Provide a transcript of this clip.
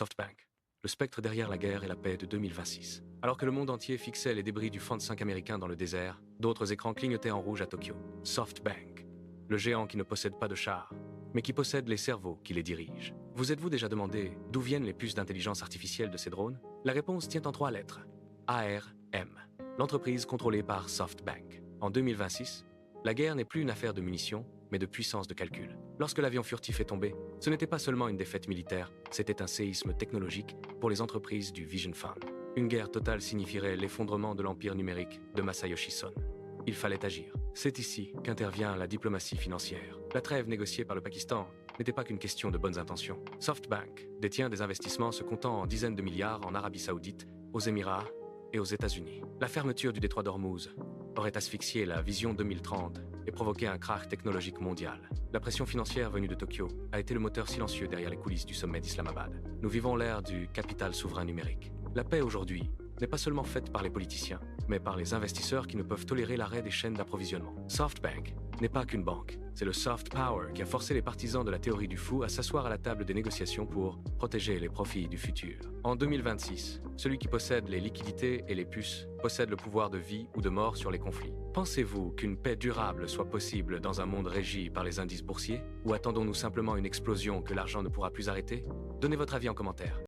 SoftBank, le spectre derrière la guerre et la paix de 2026. Alors que le monde entier fixait les débris du Front 5 américain dans le désert, d'autres écrans clignotaient en rouge à Tokyo. SoftBank, le géant qui ne possède pas de chars, mais qui possède les cerveaux qui les dirigent. Vous êtes-vous déjà demandé d'où viennent les puces d'intelligence artificielle de ces drones? La réponse tient en 3 lettres. ARM, l'entreprise contrôlée par SoftBank. En 2026, la guerre n'est plus une affaire de munitions, mais de puissance de calcul. Lorsque l'avion furtif est tombé, ce n'était pas seulement une défaite militaire, c'était un séisme technologique pour les entreprises du Vision Fund. Une guerre totale signifierait l'effondrement de l'empire numérique de Masayoshi Son. Il fallait agir. C'est ici qu'intervient la diplomatie financière. La trêve négociée par le Pakistan n'était pas qu'une question de bonnes intentions. SoftBank détient des investissements se comptant en dizaines de milliards en Arabie Saoudite, aux Émirats et aux États-Unis. La fermeture du détroit d'Ormuz aurait asphyxié la vision 2030 et provoqué un krach technologique mondial. La pression financière venue de Tokyo a été le moteur silencieux derrière les coulisses du sommet d'Islamabad. Nous vivons l'ère du capital souverain numérique. La paix aujourd'hui n'est pas seulement faite par les politiciens, mais par les investisseurs qui ne peuvent tolérer l'arrêt des chaînes d'approvisionnement. SoftBank n'est pas qu'une banque, c'est le soft power qui a forcé les partisans de la théorie du fou à s'asseoir à la table des négociations pour protéger les profits du futur. En 2026, celui qui possède les liquidités et les puces possède le pouvoir de vie ou de mort sur les conflits. Pensez-vous qu'une paix durable soit possible dans un monde régi par les indices boursiers? Ou attendons-nous simplement une explosion que l'argent ne pourra plus arrêter? Donnez votre avis en commentaire.